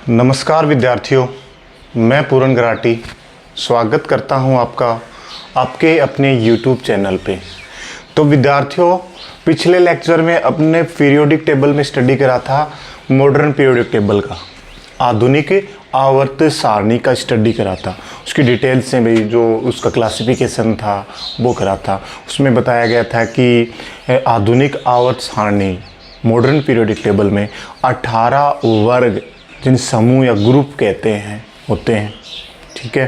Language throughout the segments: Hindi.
नमस्कार विद्यार्थियों, मैं पूरन गराटी स्वागत करता हूं आपका आपके अपने YouTube चैनल पे। तो विद्यार्थियों, पिछले लेक्चर में अपने पीरियोडिक टेबल में स्टडी करा था मॉडर्न पीरियोडिक टेबल का, आधुनिक आवर्त सारणी का स्टडी करा था। उसकी डिटेल्स से भाई जो उसका क्लासिफिकेशन था वो करा था। उसमें बताया गया था कि आधुनिक आवर्त सारणी मॉडर्न पीरियोडिक टेबल में 18 वर्ग जिन समूह या ग्रुप कहते हैं होते हैं, ठीक है,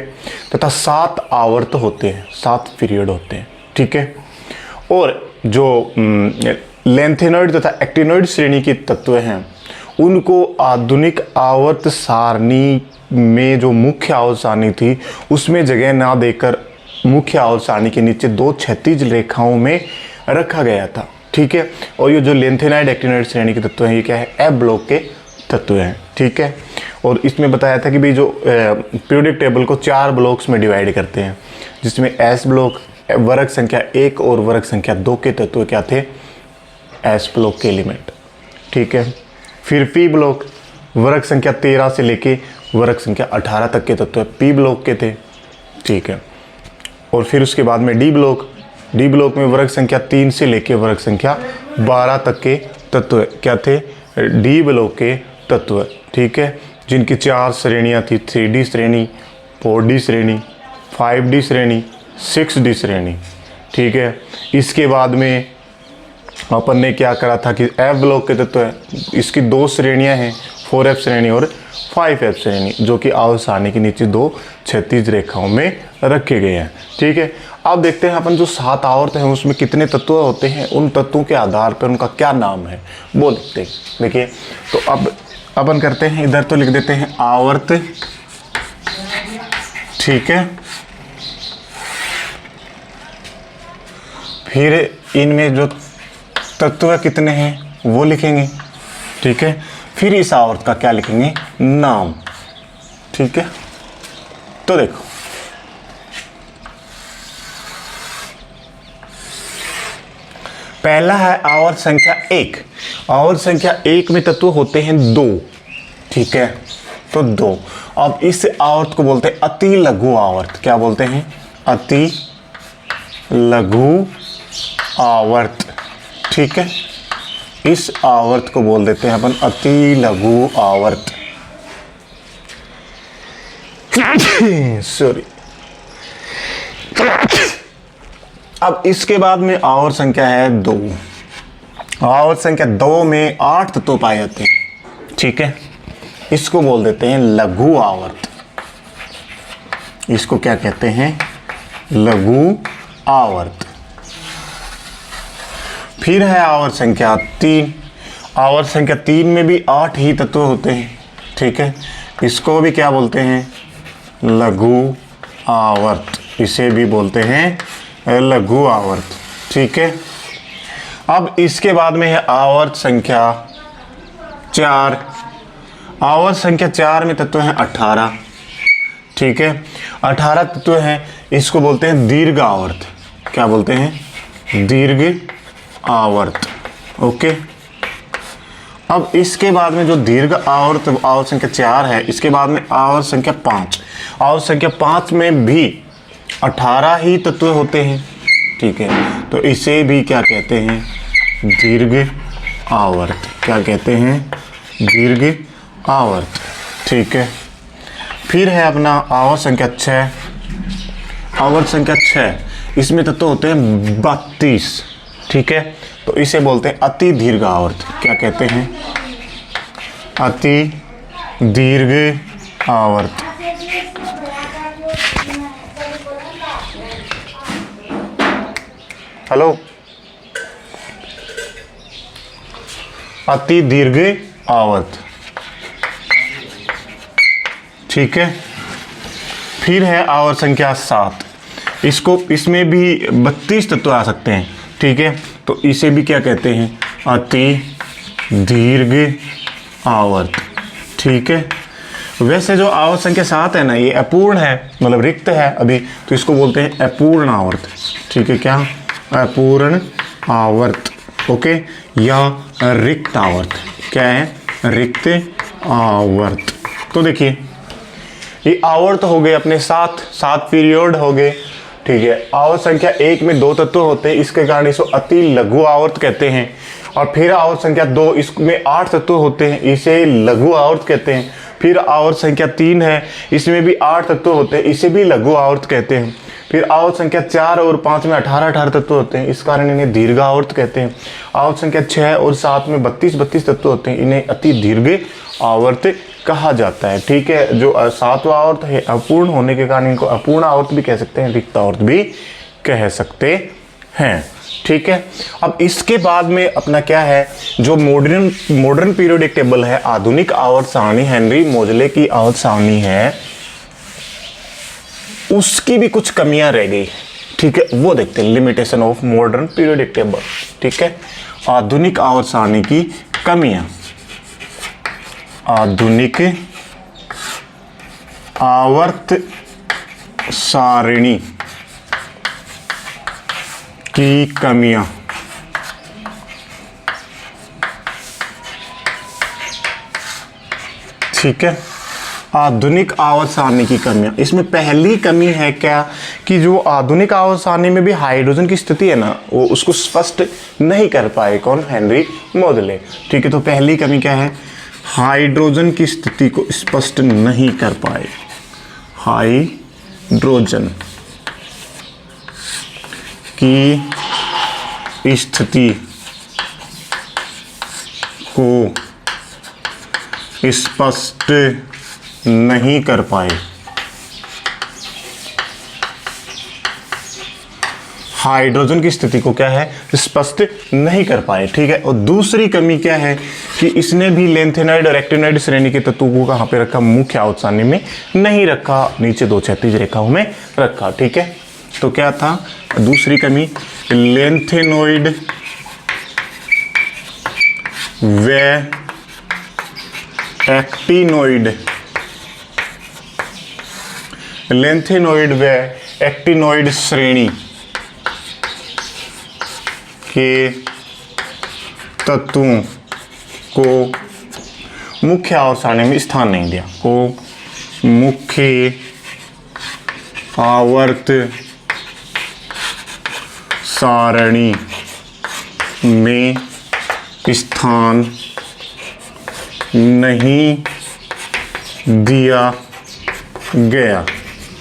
तथा 7 आवर्त होते हैं, 7 पीरियड होते हैं, ठीक है। और जो लेंथेनॉइड तथा एक्टिनॉइड श्रेणी के तत्व हैं उनको आधुनिक आवर्त सारणी में जो मुख्य आवर्त सारणी थी उसमें जगह ना देकर मुख्य आवर्त सारणी के नीचे 2 क्षैतिज रेखाओं में रखा गया था, ठीक है। और ये जो लेंथेनॉइड एक्टिनॉइड श्रेणी के तत्व हैं ये क्या है, एफ ब्लॉक के तत्व हैं, ठीक है। और इसमें बताया था कि भाई जो पीरियोडिक टेबल को 4 ब्लॉक्स में डिवाइड करते हैं, जिसमें एस ब्लॉक वर्ग संख्या 1 और वर्ग संख्या 2 के तत्व क्या थे, एस ब्लॉक के एलिमेंट, ठीक है। फिर पी ब्लॉक वर्ग संख्या 13 से लेके वर्ग संख्या 18 तक के तत्व पी ब्लॉक के थे, ठीक है। और फिर उसके बाद में डी ब्लॉक में वर्ग संख्या 3 से लेके वर्ग संख्या 12 तक के तत्व क्या थे, डी ब्लॉक के तत्व, ठीक है, जिनकी 4 श्रेणियां थी, 3D श्रेणी, 4D श्रेणी, 5D श्रेणी, 6D श्रेणी, ठीक है। इसके बाद में अपन ने क्या करा था कि एफ ब्लॉक के तत्व है, इसकी 2 श्रेणियां हैं, 4F श्रेणी और 5F श्रेणी, जो कि आवर्त सारणी के नीचे 2 क्षैतिज रेखाओं में रखे गए हैं, ठीक है। अब देखते हैं अपन जो 7 आवर्त हैं उसमें कितने तत्व होते हैं, उन तत्वों के आधार पर उनका क्या नाम है वो लिखते हैं। देखिए, तो अब अपन करते हैं, इधर तो लिख देते हैं आवर्त, ठीक है। फिर इनमें जो तत्व कितने हैं वो लिखेंगे, ठीक है। फिर इस आवर्त का क्या लिखेंगे, नाम, ठीक है। तो देखो, पहला है आवर्त संख्या 1। आवर्त संख्या 1 में तत्व होते हैं 2, ठीक है, तो 2। अब इस आवर्त को बोलते हैं अति लघु आवर्त। क्या बोलते हैं, अति लघु आवर्त, ठीक है। इस आवर्त को बोल देते हैं अपन अति लघु आवर्त, सॉरी। अब इसके बाद में आवर्त संख्या है 2। आवर्त संख्या 2 में 8 तत्व पाए जाते हैं, ठीक है। इसको बोल देते हैं लघु आवर्त। इसको क्या कहते हैं, लघु आवर्त। फिर है आवर्त संख्या 3। आवर्त संख्या 3 में भी 8 ही तत्व होते हैं, ठीक है। इसको भी क्या बोलते हैं, लघु आवर्त। इसे भी बोलते हैं लघु आवर्त, ठीक है। अब इसके बाद में है आवर्त संख्या 4। आवर्त संख्या 4 में तत्व हैं 18, ठीक है। 18 तत्व हैं, इसको बोलते हैं दीर्घ आवर्त। क्या बोलते हैं, दीर्घ आवर्त, ओके। अब इसके बाद में जो दीर्घ आवर्त आवर्त संख्या 4 है, इसके बाद में आवर्त संख्या 5। आवर्त संख्या 5 में भी 18 ही तत्व होते हैं, ठीक है। तो इसे भी क्या कहते हैं, दीर्घ आवर्त। क्या कहते हैं, दीर्घ आवर्त, ठीक है। फिर है अपना आवर्त संख्या 6। आवर्त संख्या 6, इसमें तत्व होते हैं 32, ठीक है। तो इसे बोलते हैं अति दीर्घ आवर्त। क्या कहते हैं, अति दीर्घ आवर्त। हेलो, अति दीर्घ आवर्त, ठीक है। फिर है आवर्त संख्या 7। इसमें भी 32 तत्व आ सकते हैं, ठीक है। तो इसे भी क्या कहते हैं, अति दीर्घ आवर्त, ठीक है। वैसे जो आवर्त संख्या 7 है ना, ये अपूर्ण है, मतलब रिक्त है अभी, तो इसको बोलते हैं अपूर्ण आवर्त, ठीक है। क्या, अपूर्ण आवर्त, ओके, या रिक्त आवर्त। क्या है, रिक्त आवर्त। तो देखिए ये आवर्त हो गए अपने सात पीरियड हो गए, ठीक है। आवर्त संख्या 1 में 2 तत्व होते हैं, इसके कारण इसको अति लघु आवर्त कहते हैं। और फिर आवर्त संख्या 2, इसमें 8 तत्व होते हैं, इसे लघु आवर्त कहते हैं। फिर आवर्त संख्या 3 है, इसमें भी 8 तत्व होते हैं, इसे भी लघु आवर्त कहते हैं। फिर आवर्त संख्या 4 और 5 में 18 तत्व होते हैं, इस कारण इन्हें दीर्घ आवर्त कहते हैं। आवर्त संख्या 6 और 7 में 32 तत्व होते हैं, इन्हें अति दीर्घ आवर्त कहा जाता है, ठीक है। जो 7वां आवर्त है अपूर्ण होने के कारण इनको अपूर्ण आवर्त भी कह सकते हैं, रिक्त आवर्त भी कह सकते हैं, ठीक है। अब इसके बाद में अपना क्या है, जो मॉडर्न पीरियोडिक टेबल है, आधुनिक आवर्त सारणी, हेनरी मोजले की आवर्त सारणी है, उसकी भी कुछ कमियां रह गई, ठीक है। वो देखते हैं, limitation of modern periodic table, ठीक है। आधुनिक आवर्त सारणी की कमियां, आधुनिक आवर्त सारणी की कमियां, ठीक है। आधुनिक आवर्त सारणी की कमियां, इसमें पहली कमी है क्या कि जो आधुनिक आवर्त सारणी में भी हाइड्रोजन की स्थिति है ना, वो उसको स्पष्ट नहीं कर पाए, कौन, हेनरी मोजले, ठीक है। तो पहली कमी क्या है, हाइड्रोजन की स्थिति को स्पष्ट नहीं कर पाए, हाइड्रोजन की स्थिति को स्पष्ट नहीं कर पाए, हाइड्रोजन की स्थिति को क्या है, स्पष्ट नहीं कर पाए, ठीक है। और दूसरी कमी क्या है कि इसने भी लेंथेनाइड और एक्टिनोइड श्रेणी के तत्वों को कहाँ पे रखा, मुख्य आवर्त सारणी में नहीं रखा, नीचे 2 क्षैतिज रेखाओं में रखा, ठीक है। तो क्या था दूसरी कमी, लेंथेनोइड व एक्टिनोइड, लेंथेनोइड व एक्टिनोइड श्रेणी के तत्वों को मुख्य आवर्त सारणी में स्थान नहीं दिया, को मुख्य आवर्त सारणी में स्थान नहीं दिया गया,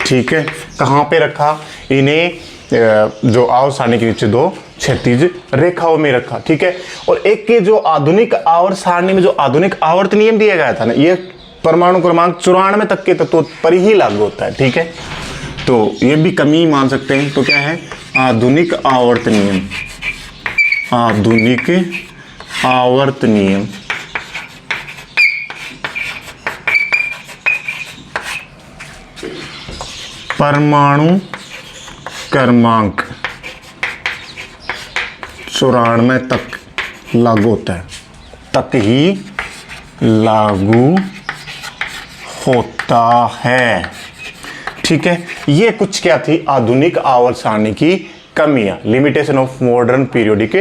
ठीक है। कहाँ पे रखा इन्हें, जो आवर्त सारणी के नीचे 2 क्षैतिज रेखाओं में रखा, ठीक है। और एक के जो आधुनिक आवर्त सारणी में जो आधुनिक आवर्त नियम दिया गया था ना, ये परमाणु क्रमांक 94 तक के तत्वों पर ही लागू होता है, ठीक है। तो ये भी कमी मान सकते हैं। तो क्या है, आधुनिक आवर्त नियम, आधुनिक आवर्त नियम परमाणु क्रमांक 94 तक लागू होता है, तक ही लागू होता है, ठीक है। ये कुछ क्या थी, आधुनिक आवर्त सारणी की कमियां, limitation of modern periodic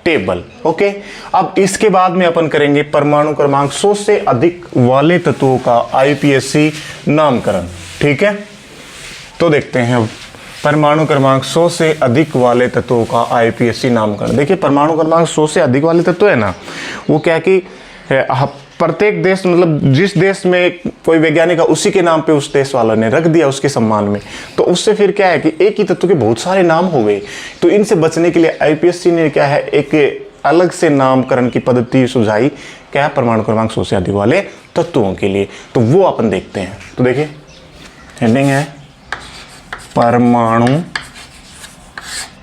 table, okay. अब इसके बाद में अपन करेंगे परमाणु क्रमांक 100 से अधिक वाले तत्वों का आईपीएससी नामकरण, ठीक है। तो देखते हैं अब परमाणु क्रमांक 100 से अधिक वाले तत्वों का आईपीएससी नामकरण। देखिए परमाणु क्रमांक 100 से अधिक वाले तत्व है ना, वो क्या कि प्रत्येक देश, मतलब जिस देश में कोई वैज्ञानिक है उसी के नाम पे उस देश वाला ने रख दिया उसके सम्मान में, तो उससे फिर क्या है कि एक ही तत्व के बहुत सारे नाम हो गए। तो इनसे बचने के लिए आईपीएससी ने क्या है, एक अलग से नामकरण की पद्धति सुझाई, क्या, परमाणु क्रमांक 100 से अधिक वाले तत्वों के लिए। तो वो अपन देखते हैं। तो देखिए हेडिंग है परमाणु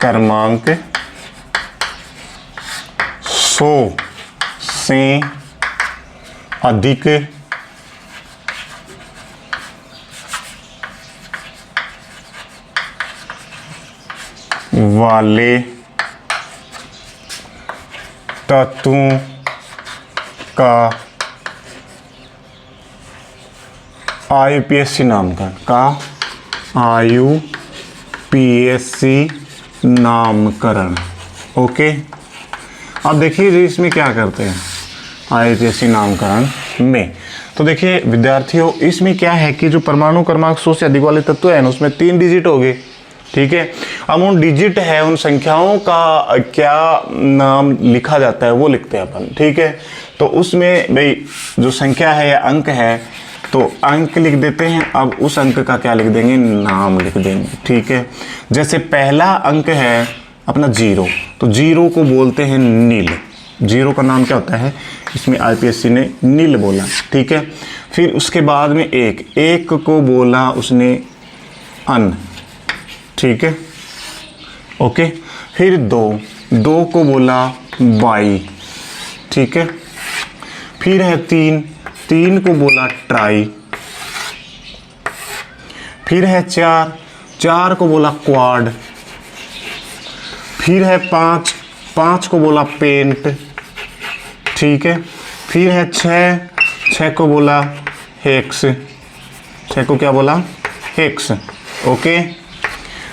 क्रमांक 100 से अधिक वाले तत्वों का आईपीएससी नामकरण का आईपीएससी नामकरण, ओके। अब देखिए इसमें क्या करते हैं आईपीएससी नामकरण में, तो देखिए विद्यार्थियों, इसमें क्या है कि जो परमाणु क्रमांक 100 से अधिक वाले तत्व है ना, उसमें 3 डिजिट हो गए। ठीक है, अब उन डिजिट है, उन संख्याओं का क्या नाम लिखा जाता है वो लिखते हैं अपन। ठीक है, तो उसमें भाई जो संख्या है या अंक है, तो अंक लिख देते हैं। अब उस अंक का क्या लिख देंगे, नाम लिख देंगे। ठीक है, जैसे पहला अंक है अपना 0, तो 0 को बोलते हैं नील। 0 का नाम क्या होता है, इसमें आईपीएससी ने नील बोला। ठीक है, फिर उसके बाद में 1 को बोला उसने अन। ठीक है, ओके। फिर 2 को बोला बाई। ठीक है, फिर है 3 को बोला ट्राई। फिर है 4 को बोला क्वाड। फिर है 5 को बोला पेंट। ठीक है, फिर है 6 को बोला हेक्स। 6 को क्या बोला, हेक्स। ओके,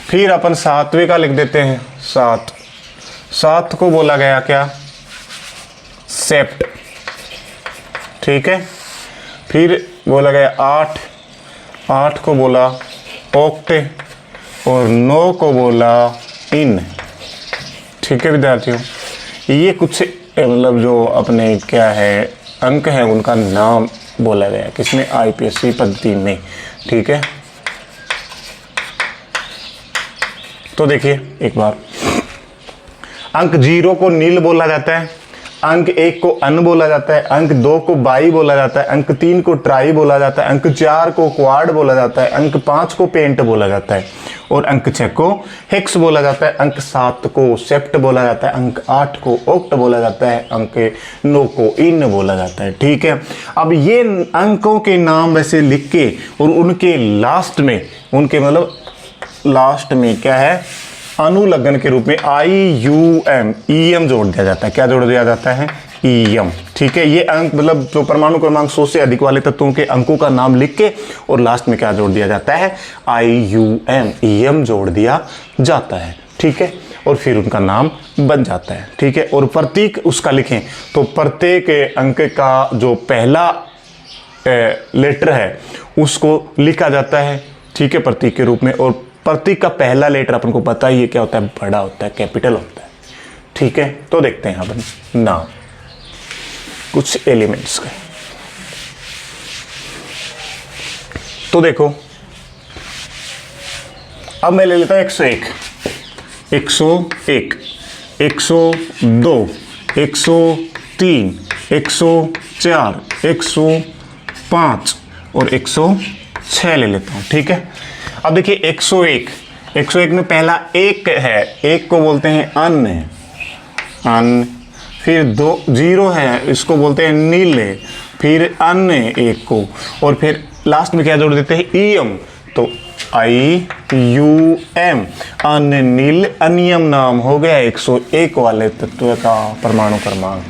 फिर अपन 7वें का लिख देते हैं 7 को बोला गया क्या, सेप्ट। ठीक है, फिर बोला गया 8 को बोला ऑक्टे और 9 को बोला इन। ठीक है विद्यार्थियों, ये कुछ मतलब जो अपने क्या है अंक है उनका नाम बोला गया किसमें, आईपीएससी पद्धति में। ठीक है, तो देखिए एक बार, अंक 0 को नील बोला जाता है, अंक 1 को अन बोला जाता है, अंक 2 को बाई बोला जाता है, अंक 3 को ट्राई बोला जाता है, अंक 4 को क्वाड बोला जाता है, अंक 5 को पेंट बोला जाता है और अंक 6 को हेक्स बोला जाता है, अंक 7 को सेप्ट बोला जाता है, अंक 8 को ऑक्ट बोला जाता है, अंक 9 को इन बोला जाता है। ठीक है, अब ये अंकों के नाम वैसे लिख के और उनके लास्ट में, उनके मतलब लास्ट में क्या है, अनुलग्न के रूप में IUM EM जोड़ दिया जाता है। क्या जोड़ दिया जाता है, EM। ठीक है, ये अंक मतलब जो परमाणु क्रमांक 100 से अधिक वाले तत्वों के अंकों का नाम लिख के और लास्ट में क्या जोड़ दिया जाता है, IUM EM जोड़ दिया जाता है। ठीक है, और फिर उनका नाम बन जाता है। ठीक है, और प्रतीक उसका लिखें तो प्रत्येक अंक का जो पहला लेटर है उसको लिखा जाता है। ठीक है, प्रतीक के रूप में, और प्रतीक का पहला लेटर अपन को पता ही है क्या होता है, बड़ा होता है, कैपिटल होता है। ठीक है, तो देखते हैं अपन नाम कुछ एलिमेंट्स के। तो देखो, अब मैं ले लेता हूं 101, 101, 102, 103, 104, 105 और 106 ले लेता हूं। ठीक है, अब देखिए 101 में पहला 1 है, 1 को बोलते हैं अन। फिर 0 है, इसको बोलते हैं नीले। फिर अन 1 को, और फिर लास्ट में क्या जोड़ देते हैं, EM। तो IUM अन नील अनियम नाम हो गया 101 वाले तत्व का परमाणु क्रमांक,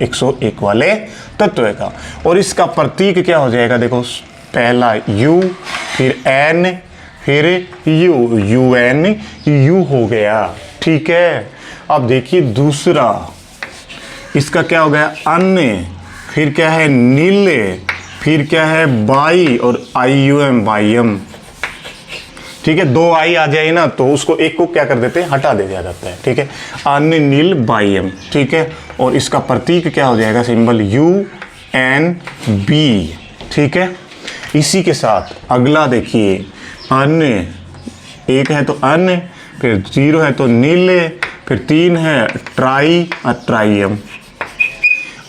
101 वाले तत्व का। और इसका प्रतीक क्या हो जाएगा, देखो पहला U, फिर N, फिर UN, U हो गया। ठीक है, अब देखिए दूसरा, इसका क्या हो गया, अन्य, फिर क्या है नीले, फिर क्या है बाई और IUM बाइयम। ठीक है, 2 आई आ जाए ना तो उसको एक को क्या कर देते हैं, हटा दिया जाता है। ठीक है, अन्य नील बाइयम। ठीक है, और इसका प्रतीक क्या हो जाएगा, सिंबल UNB। ठीक है, इसी के साथ अगला देखिए, अन्य 1 है तो अन्य, फिर 0 है तो नीले, फिर 3 है ट्राई और ट्राइयम,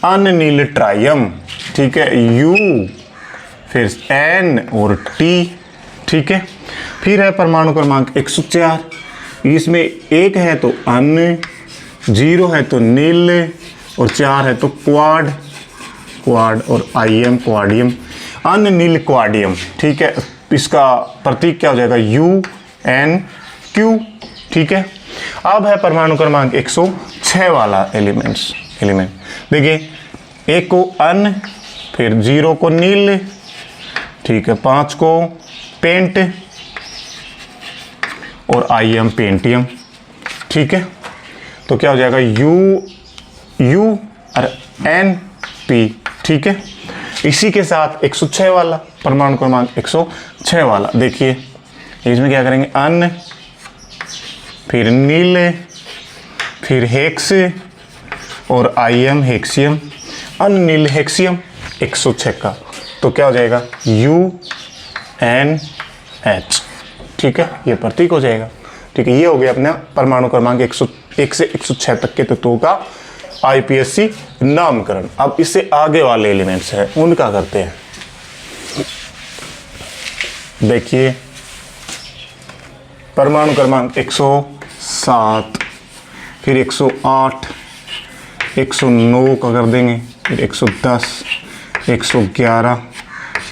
अन्य नील ट्राइयम। ठीक है, U, फिर N और T। ठीक है, फिर है परमाणु क्रमांक 104, इसमें 1 है तो अन्य, 0 है तो नीले और 4 है तो क्वाड और IM क्वाडियम, अन्य नील क्वाडियम। ठीक है, इसका प्रतीक क्या हो जाएगा, UNQ। ठीक है, अब है परमाणु क्रमांक 106 वाला एलिमेंट। देखिए, 1 को अन, फिर 0 को नील, ठीक है, 5 को पेंट और IM पेंटियम। ठीक है, तो क्या हो जाएगा, U और NP। ठीक है, इसी के साथ 106 वाला परमाणु क्रमांक 106 वाला देखिए, इसमें क्या करेंगे, अन, फिर नील, फिर हेक्स और आईएम हेक्सियम, अनिल हेक्सियम 106 का। तो क्या हो जाएगा, UNH। ठीक है, ये प्रतीक हो जाएगा। ठीक है, ये हो गया अपना परमाणु क्रमांक 101 से 106 तक के तत्वों का आईपीएससी नामकरण। अब इससे आगे वाले एलिमेंट्स हैं उनका करते हैं। देखिए परमाणु क्रमांक 107, फिर 108, 109 का कर देंगे, फिर 110, 111,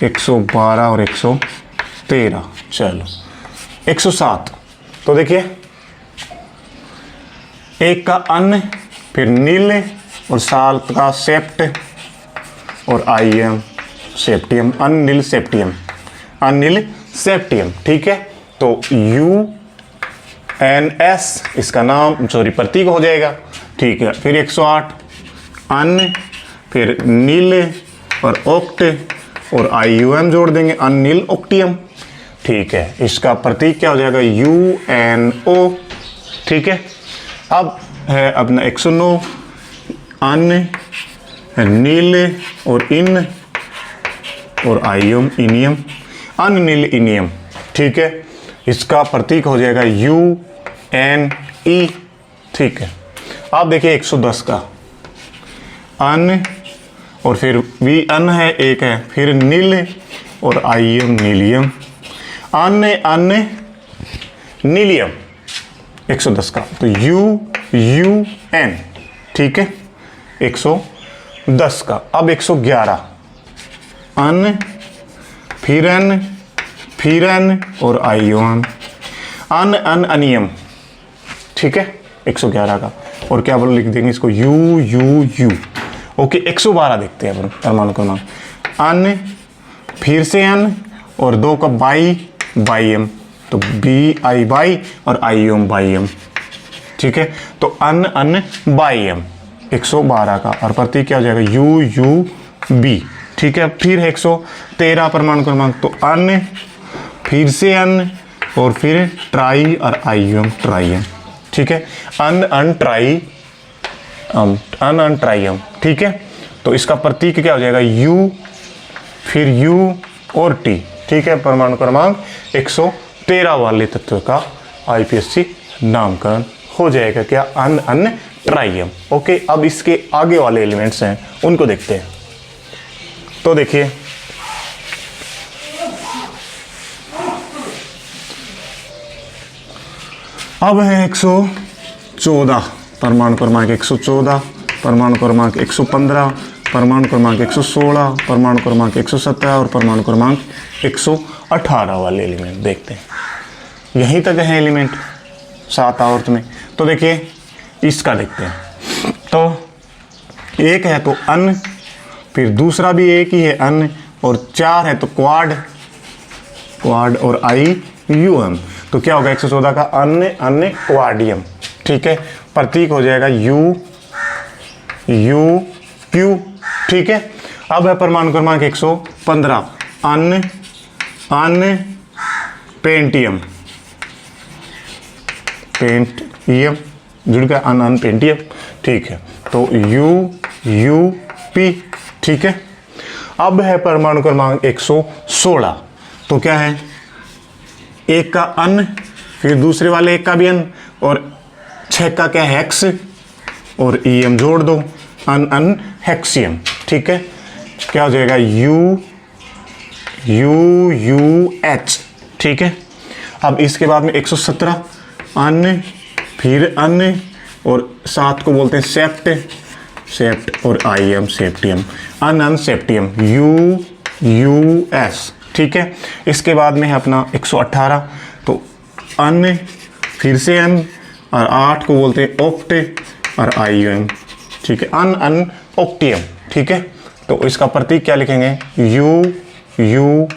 112 और 113। चलो 107, तो देखिए एक का अन, फिर नील और 7 का सेप्ट और आईएम सेप्टियम, अनिल सेप्टियम, अनिल सेप्टियम। ठीक है, तो UNS इसका नाम प्रतीक हो जाएगा। ठीक है, फिर 108 अन, फिर नील और ऑक्ट और IUM जोड़ देंगे, अनिल ऑक्टियम। ठीक है, इसका प्रतीक क्या हो जाएगा, UNO। ठीक है, अब है अपना 109 अन, नील और इन और आईएम इनियम, अनिल इनियम। ठीक है, इसका प्रतीक हो जाएगा UNE। ठीक है, आप देखिए 110 का अन और फिर वी अन है एक है, फिर नील और आईएम नीलियम, अन नीलियम 110 का। तो UUN। ठीक है, 110 का। अब 111 अन, फिर एन और आईओन, अनियम। ठीक है, 111 का। और क्या बोलो, लिख देंगे इसको UUU। ओके, 112 देखते हैं अपन परमाणु क्रमांक, अन, फिर से एन और 2 का बाई-एम, तो BI बाई और IOM बाई-एम। ठीक है, तो अन बाई-एम 112 का, और प्रतीक क्या हो जाएगा, UUB। ठीक है, फिर 113 परमाणु क्रमांक, तो अन, फिर से अन और फिर ट्राई और IOM ट्राइयम। ठीक है, अन ट्राइयम। ठीक है, तो इसका प्रतीक क्या हो जाएगा, U, फिर U और T। ठीक है, परमाणु क्रमांक 113 वाले तत्व का आईपीएससी नामकरण हो जाएगा क्या, अन ट्राइयम। ओके, अब इसके आगे वाले एलिमेंट्स हैं उनको देखते हैं। तो देखिए अब है 114 परमाणु क्रमांक 114, परमाणु क्रमांक 115, परमाणु क्रमांक 116, परमाणु क्रमांक 117 और परमाणु क्रमांक 118 वाले एलिमेंट देखते हैं। यहीं तक है एलिमेंट 7 आवर्त में। तो देखिए इसका देखते हैं। तो एक है तो अन, फिर दूसरा भी एक ही है अन, और 4 है तो क्वाड और IUM। तो क्या होगा 114 का, अन क्वाडियम। ठीक है, प्रतीक हो जाएगा UQ। ठीक है, अब है परमाणु क्रमांक 115 अन पेंटियम जुड़ गया, अन पेंटियम। ठीक है, तो UP। ठीक है, अब है परमाणु क्रमांक 116। तो क्या है, एक का अन, फिर दूसरे वाले एक का भी अन, और 6 का क्या है, हेक्स और EM जोड़ दो, अन हेक्सियम। ठीक है, क्या हो जाएगा, UUH। ठीक है, अब इसके बाद में 117 अन, फिर अन और 7 को बोलते हैं सेप्ट और IM सेप्टियम, अन सेप्टियम, UUS। ठीक है, इसके बाद में है अपना 118, तो अन, फिर से अन और 8 को बोलते हैं ऑक्ट और IUM। ठीक है, अन ऑक्टियम। ठीक है, तो इसका प्रतीक क्या लिखेंगे, UUO।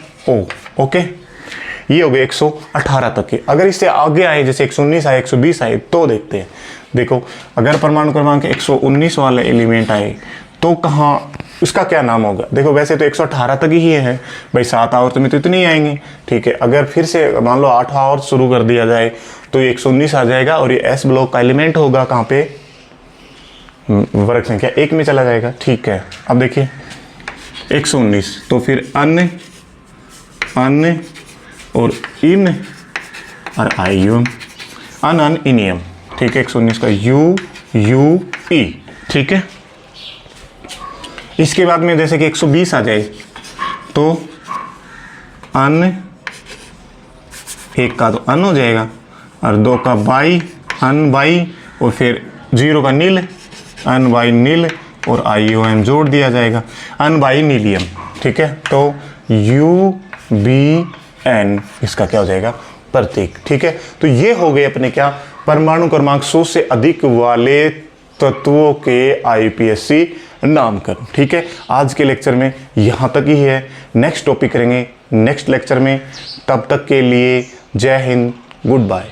ओके, ये हो गए 118 तक के। अगर इससे आगे आए, जैसे 119 आए, 120 आए, तो देखते हैं। देखो, अगर परमाणु क्रमांक 119 वाले एलिमेंट आए तो कहाँ उसका क्या नाम होगा? देखो वैसे तो 118 तक ही है भाई, 7 आवर्त में तो इतने ही आएंगे, ठीक है। अगर फिर से मान लो 8 आवर्त शुरू कर दिया जाए तो ये 119 आ जाएगा, और ये एस ब्लॉक का एलिमेंट होगा कहाँ पे? वर्ग संख्या 1 में चला जाएगा, ठीक है। अब देखिए 119, तो फिर अन्य और इन और आयुम, अन इनियम, ठीक है। 119 का यू ई, ठीक है। इसके बाद में जैसे कि 120 आ जाए तो अन, 1 का तो अन हो जाएगा, और 2 का बाई, अन बाई, और फिर 0 का नील, अन बाई नील, और आई ओ एम जोड़ दिया जाएगा, अन बाई नीलियम, ठीक है। तो यू बी एन इसका क्या हो जाएगा? प्रतीक, ठीक है। तो ये हो गए अपने क्या? परमाणु क्रमांक 100 से अधिक वाले तत्वों के आईपीएससी नामकरण, ठीक है। आज के लेक्चर में यहाँ तक ही है, नेक्स्ट टॉपिक करेंगे नेक्स्ट लेक्चर में। तब तक के लिए जय हिंद, गुड बाय।